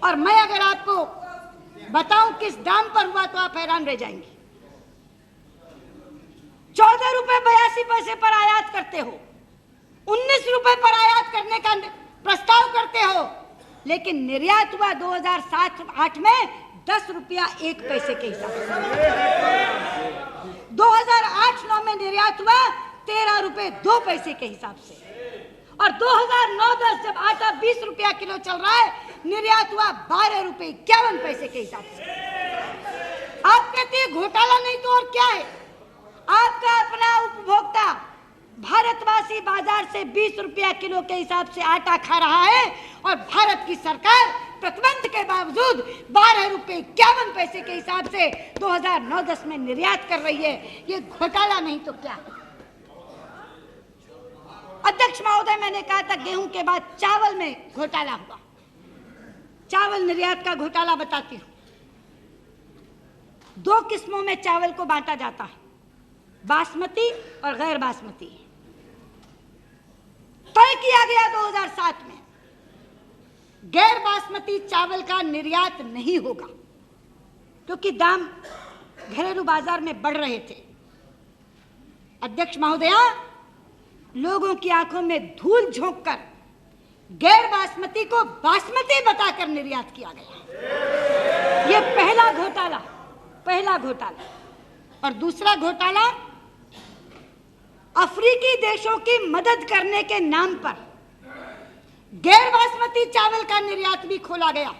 और मैं अगर आपको बताऊं किस दाम पर हुआ तो आप हैरान रह जाएंगे। 14 रुपए 82 पैसे पर आयात करते हो, 19 रुपए पर आयात करने का प्रस्ताव करते हो, लेकिन निर्यात हुआ 2007-8 में 10 रुपया 1 पैसे के हिसाब से। 2008-9 में निर्यात हुआ 13 रुपए 2 पैसे के हिसाब से, और 2009-10 जब आटा 20 रुपया किलो चल रहा है, निर्यात हुआ 12 रुपए 51 पैसे के हिसाब से। आप कहते हैं घोटाला नहीं तो और क्या है? आपका अपना उपभोक्ता भारतवासी बाजार से 20 रुपया किलो के हिसाब से आटा खा रहा है, और भारत की सरकार प्रतिबंध के बावजूद 12 रुपए 51 पैसे के हिसाब से 2009-10 में निर्यात कर रही है। ये घोटाला नहीं तो क्या? अध्यक्ष महोदय, मैंने कहा था गेहूं के बाद चावल में घोटाला हुआ। चावल निर्यात का घोटाला बताती हूं। 2 किस्मों में चावल को बांटा जाता है, बासमती और गैर बासमती। तय किया गया 2007 में गैर बासमती चावल का निर्यात नहीं होगा, क्योंकि दाम घरेलू बाजार में बढ़ रहे थे। अध्यक्ष महोदया, लोगों की आंखों में धूल झोंककर गैर बासमती को बासमती बताकर निर्यात किया गया। यह पहला घोटाला। और दूसरा घोटाला, अफ्रीकी देशों की मदद करने के नाम पर गैर बासमती चावल का निर्यात भी खोला गया,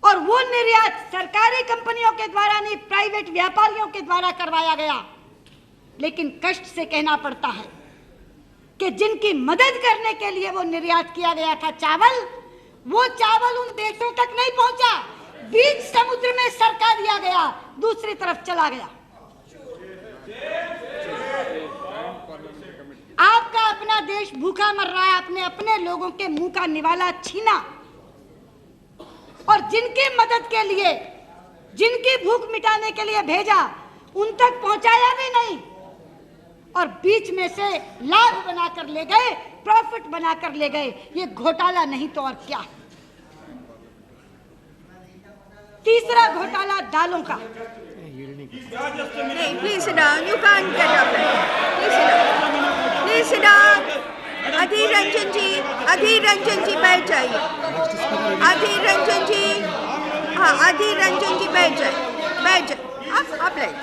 और वो निर्यात सरकारी कंपनियों के द्वारा नहीं, प्राइवेट व्यापारियों के द्वारा करवाया गया। लेकिन कष्ट से कहना पड़ता है कि जिनकी मदद करने के लिए वो निर्यात किया गया था चावल, वो चावल उन देशों तक नहीं पहुंचा, बीच समुद्र में सरका दिया गया, दूसरी तरफ चला गया। आपका अपना देश भूखा मर रहा है, आपने अपने लोगों के मुंह का निवाला छीना, और जिनकी मदद के लिए, जिनकी भूख मिटाने के लिए भेजा, उन तक पहुंचाया भी नहीं, और बीच में से लाभ बनाकर ले गए, प्रॉफिट बनाकर ले गए। ये घोटाला नहीं तो और क्या? तीसरा घोटाला दालों का। नहीं, please sit down, you can't get up. Please sit down. Adhir Ranjan ji बैठ जाइए। अधीर रंजन जी, हाँ, अधीर रंजन जी बैठ जाइए। आप बैठ।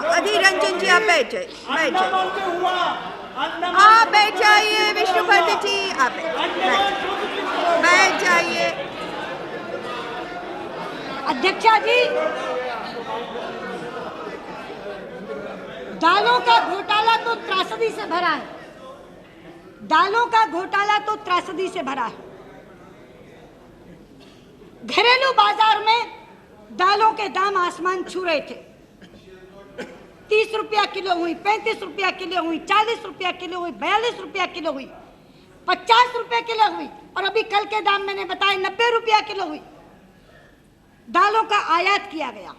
अधीर रंजन जी आप बैठ जाइए। आप बैठ जाइए। विष्णुपति जी आप बैठ जाइए। अध्यक्षा जी, दालों का घोटाला तो त्रासदी से भरा है। दालों का घोटाला तो त्रासदी से भरा है। घरेलू बाजार में दालों के दाम आसमान छू रहे थे। 30 रुपया किलो हुई, 35 रुपया किलो हुई, 40 रुपया किलो हुई, 42 रुपया किलो हुई, 50 रुपया किलो हुई, और अभी कल के दाम मैंने बताया 90 रुपया किलो हुई। दालों का आयात किया गया,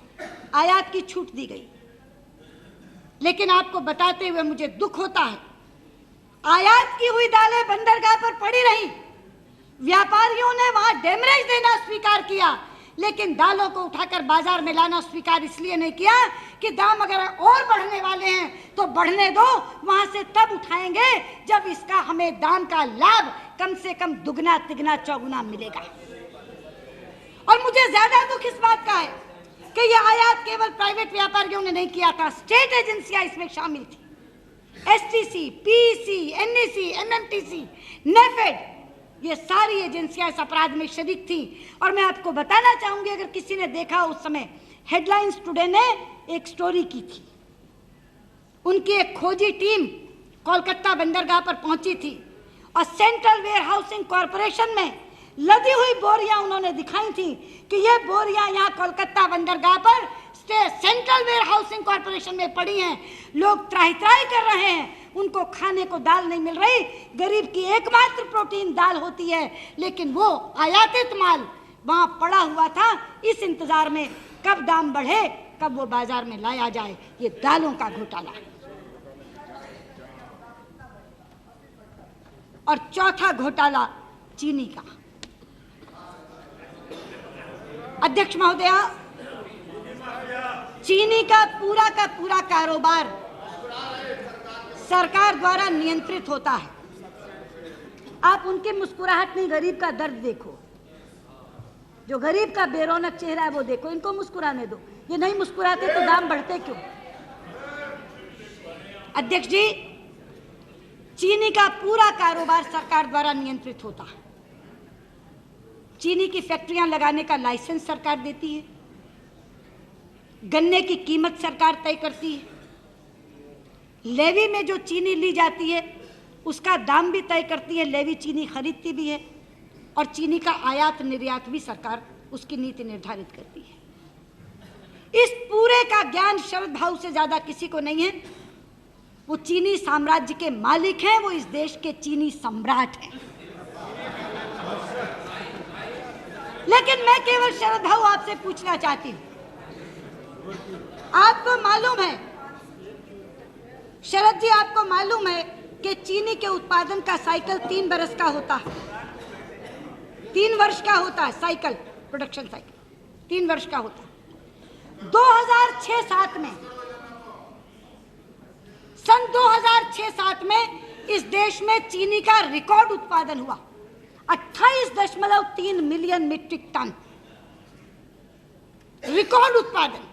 आयात की छूट दी गई। लेकिन आपको बताते हुए मुझे दुख होता है, आयात की हुई दालें बंदरगाह पर पड़ी रही। व्यापारियों ने वहां डैमरेज देना स्वीकार किया, लेकिन दालों को उठाकर बाजार में लाना स्वीकार इसलिए नहीं किया कि दाम अगर और बढ़ने वाले हैं तो बढ़ने दो, वहां से तब उठाएंगे जब इसका हमें दाम का लाभ कम से कम दुगना तिगना चौगुना मिलेगा। और मुझे ज्यादा दुख इस बात का है कि यह आयात केवल प्राइवेट व्यापारियों ने नहीं किया था, स्टेट एजेंसियां इसमें शामिल थी। STC, PC, NEC, MMTC, NAFED, ये सारी एजेंसियां इस अपराध में शरीक थी। और मैं आपको बताना चाहूंगी, अगर किसी ने देखा, उस समय हेडलाइंस टुडे ने एक स्टोरी की थी। उनकी एक खोजी टीम कोलकाता बंदरगाह पर पहुंची थी, और सेंट्रल वेयर हाउसिंग कॉरपोरेशन में लदी हुई बोरियां उन्होंने दिखाई थी कि ये बोरियां यहाँ कोलकाता बंदरगाह पर सेंट्रल वेयर हाउसिंग कॉरपोरेशन में पड़ी हैं। लोग त्राही त्राही कर रहे हैं, उनको खाने को दाल नहीं मिल रही। गरीब की एकमात्र प्रोटीन दाल होती है, लेकिन वो आयातित माल वहां पड़ा हुआ था, इस इंतजार में कब दाम बढ़े, कब वो बाजार में लाया जाए। ये दालों का घोटाला है। और चौथा घोटाला चीनी का। अध्यक्ष महोदया, चीनी का पूरा कारोबार सरकार द्वारा नियंत्रित होता है। आप उनकी मुस्कुराहट नहीं, गरीब का दर्द देखो। जो गरीब का बेरौनक चेहरा है वो देखो। इनको मुस्कुराने दो, ये नहीं मुस्कुराते तो दाम बढ़ते क्यों? अध्यक्ष जी, चीनी का पूरा कारोबार सरकार द्वारा नियंत्रित होता है। चीनी की फैक्ट्रियां लगाने का लाइसेंस सरकार देती है, गन्ने की कीमत सरकार तय करती है, लेवी में जो चीनी ली जाती है उसका दाम भी तय करती है, लेवी चीनी खरीदती भी है, और चीनी का आयात निर्यात भी सरकार उसकी नीति निर्धारित करती है। इस पूरे का ज्ञान शरद भाऊ से ज्यादा किसी को नहीं है। वो चीनी साम्राज्य के मालिक हैं, वो इस देश के चीनी सम्राट हैं। लेकिन मैं केवल शरद भाऊ आपसे पूछना चाहती हूं, आपको मालूम है शरद जी, आपको मालूम है कि चीनी के उत्पादन का साइकिल 3 बरस का होता है, 3 वर्ष का होता है साइकिल, प्रोडक्शन साइकिल 3 वर्ष का होता है। 2006-7 में, सन 2006-7 में इस देश में चीनी का रिकॉर्ड उत्पादन हुआ, 28.3 मिलियन मीट्रिक टन रिकॉर्ड उत्पादन।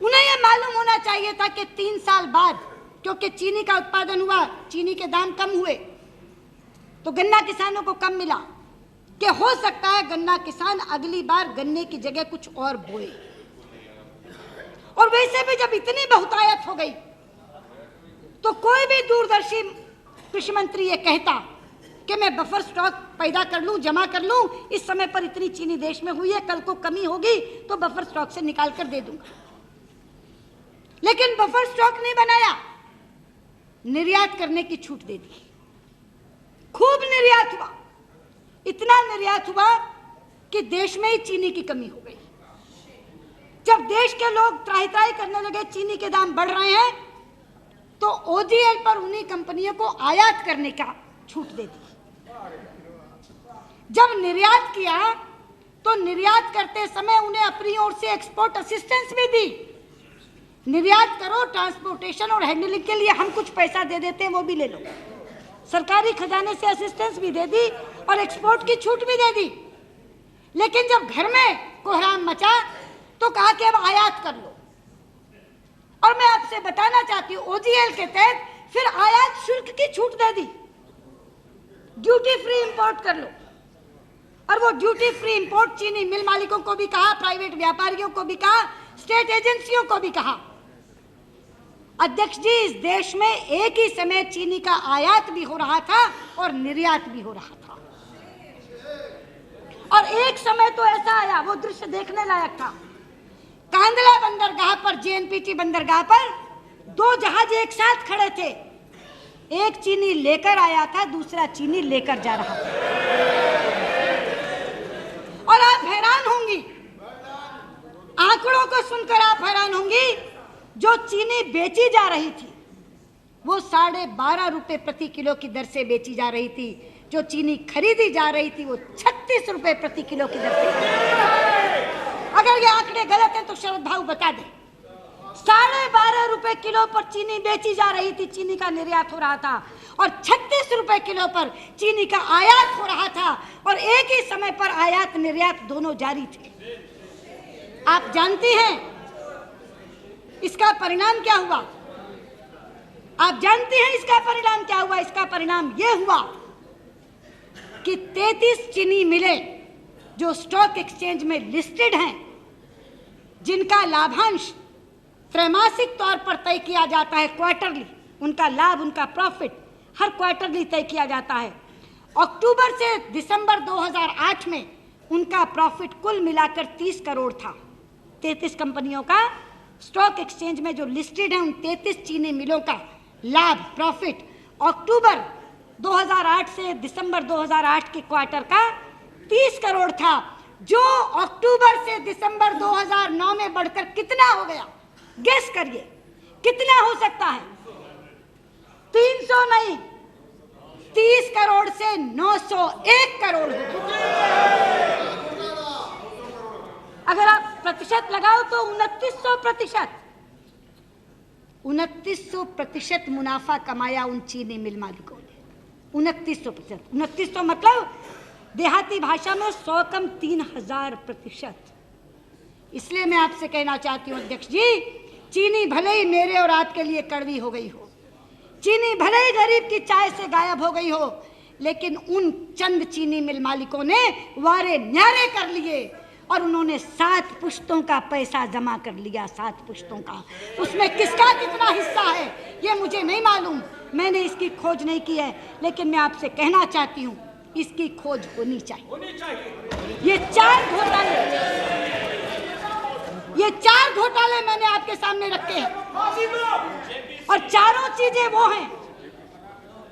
उन्हें यह मालूम होना चाहिए था कि 3 साल बाद, क्योंकि चीनी का उत्पादन हुआ, चीनी के दाम कम हुए तो गन्ना किसानों को कम मिला, कि हो सकता है गन्ना किसान अगली बार गन्ने की जगह कुछ और बोए। और वैसे भी जब इतनी बहुतायत हो गई तो कोई भी दूरदर्शी कृषि मंत्री ये कहता कि मैं बफर स्टॉक पैदा कर लूं, जमा कर लूं, इस समय पर इतनी चीनी देश में हुई है, कल को कमी होगी तो बफर स्टॉक से निकाल कर दे दूंगा। लेकिन बफर स्टॉक नहीं बनाया, निर्यात करने की छूट दे दी। खूब निर्यात हुआ, इतना निर्यात हुआ कि देश में ही चीनी की कमी हो गई। जब देश के लोग त्राही-त्राही करने लगे चीनी के दाम बढ़ रहे हैं, तो ओजीएल पर उन्हीं कंपनियों को आयात करने का छूट दे दी। जब निर्यात किया तो निर्यात करते समय उन्हें अपनी ओर से एक्सपोर्ट असिस्टेंस भी दी। निर्यात करो, ट्रांसपोर्टेशन और हैंडलिंग के लिए हम कुछ पैसा दे देते हैं, वो भी ले लो। सरकारी खजाने से असिस्टेंस भी दे दी और एक्सपोर्ट की छूट भी दे दी। लेकिन जब घर में कोहराम मचा तो कहा कि अब आयात कर लो। और मैं आपसे बताना चाहती हूं, ओजीएल के तहत फिर आयात शुल्क की छूट दे दी, ड्यूटी फ्री इंपोर्ट कर लो। और वो ड्यूटी फ्री इंपोर्ट चीनी मिल मालिकों को भी कहा, प्राइवेट व्यापारियों को भी कहा, स्टेट एजेंसियों को भी कहा। अध्यक्ष जी, इस देश में एक ही समय चीनी का आयात भी हो रहा था और निर्यात भी हो रहा था। और एक समय तो ऐसा आया, वो दृश्य देखने लायक था। कांदला बंदरगाह पर, जेएनपीटी बंदरगाह पर 2 जहाज एक साथ खड़े थे। एक चीनी लेकर आया था, दूसरा चीनी लेकर जा रहा था। और आप हैरान होंगी, आंकड़ों को सुनकर आप हैरान होंगी, जो चीनी बेची जा रही थी वो 12.5 रुपए प्रति किलो की दर से बेची जा रही थी। जो चीनी खरीदी जा रही थी वो 36 रुपए प्रति किलो की दर से। अगर ये आंकड़े गलत हैं तो शरद भाऊ बता दें। 12.5 रुपए किलो पर चीनी बेची जा रही थी, चीनी का निर्यात हो रहा था, और 36 रुपए किलो पर चीनी का आयात हो रहा था। और एक ही समय पर आयात निर्यात दोनों जारी थे। आप जानती हैं इसका परिणाम क्या हुआ? आप जानते हैं इसका परिणाम क्या हुआ? इसका परिणाम यह हुआ कि 33 चीनी मिलें जो स्टॉक एक्सचेंज में लिस्टेड हैं, जिनका लाभांश त्रैमासिक तौर पर तय किया जाता है, क्वार्टरली, उनका लाभ, उनका प्रॉफिट हर क्वार्टरली तय किया जाता है। अक्टूबर से दिसंबर 2008 में उनका प्रॉफिट कुल मिलाकर 30 करोड़ था। 33 कंपनियों का स्टॉक एक्सचेंज में जो लिस्टेड है, उन 33 चीनी मिलों का लाभ, प्रॉफिट अक्टूबर 2008 से दिसंबर 2008 के क्वार्टर का 30 करोड़ था, जो अक्टूबर से दिसंबर 2009 में बढ़कर कितना हो गया? गेस करिए कितना हो सकता है? 300 नहीं, 30 करोड़ से ये 901 करोड़ हो। अगर आप प्रतिशत लगाओ तो 2900%, 2900% मुनाफा कमाया उन चीनी मिल मालिकों ने। 2900%, 2900 मतलब देहाती भाषा में 100 कम 3000%। इसलिए मैं आपसे कहना चाहती हूँ अध्यक्ष जी, चीनी भले ही मेरे और आपके लिए कड़वी हो गई हो, चीनी भले ही गरीब की चाय से गायब हो गई हो, लेकिन उन चंद चीनी मिल मालिकों ने वारे न्यारे कर लिए और उन्होंने 7 पुश्तों का पैसा जमा कर लिया। 7 पुश्तों का, उसमें किसका कितना हिस्सा है ये मुझे नहीं मालूम, मैंने इसकी खोज नहीं की है, लेकिन मैं आपसे कहना चाहती हूँ इसकी खोज होनी चाहिए। ये 4 घोटाले मैंने आपके सामने रखे हैं और चारों चीजें वो हैं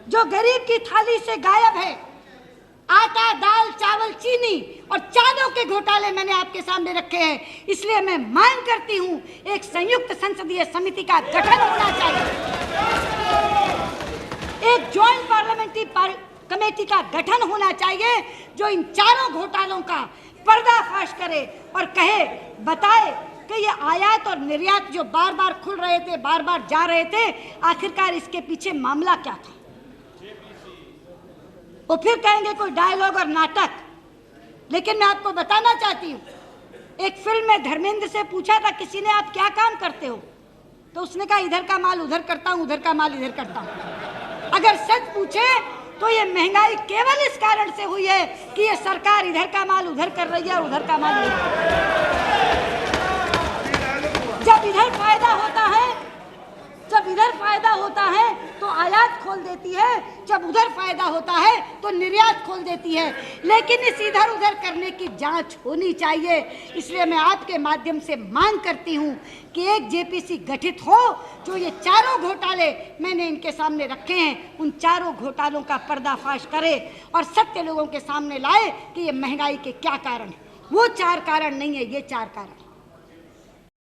जो गरीब की थाली से गायब है। आटा, दाल, चावल, चीनी और चालों के घोटाले मैंने आपके सामने रखे हैं। इसलिए मैं मांग करती हूं एक संयुक्त संसदीय समिति का गठन होना चाहिए, एक ज्वाइंट पार्लियामेंट्री कमेटी का गठन होना चाहिए जो इन चारों घोटालों का पर्दाफाश करे और कहे, बताए कि ये आयात और निर्यात जो बार बार खुल रहे थे, बार बार जा रहे थे, आखिरकार इसके पीछे मामला क्या था। वो फिर कहेंगे कोई डायलॉग और नाटक। लेकिन मैं आपको बताना चाहती हूँ, एक फिल्म में धर्मेंद्र से पूछा था किसी ने, आप क्या काम करते हो, तो उसने कहा इधर का माल उधर करता हूँ, उधर का माल इधर करता हूँ। अगर सच पूछे तो ये महंगाई केवल इस कारण से हुई है कि ये सरकार इधर का माल उधर कर रही है और उधर का माल नहीं कर रही है। जब इधर फायदा होता है तो आयात खोल देती है, जब उधर फायदा होता है तो निर्यात खोल देती है, लेकिन इस इधर उधर करने की जांच होनी चाहिए। इसलिए मैं आपके माध्यम से मांग करती हूं कि एक जेपीसी गठित हो जो ये चारों घोटाले मैंने इनके सामने रखे हैं, उन चारों घोटालों का पर्दाफाश करे और सत्य लोगों के सामने लाए कि ये महंगाई के क्या कारण है। वो 4 कारण नहीं है, ये 4 कारण।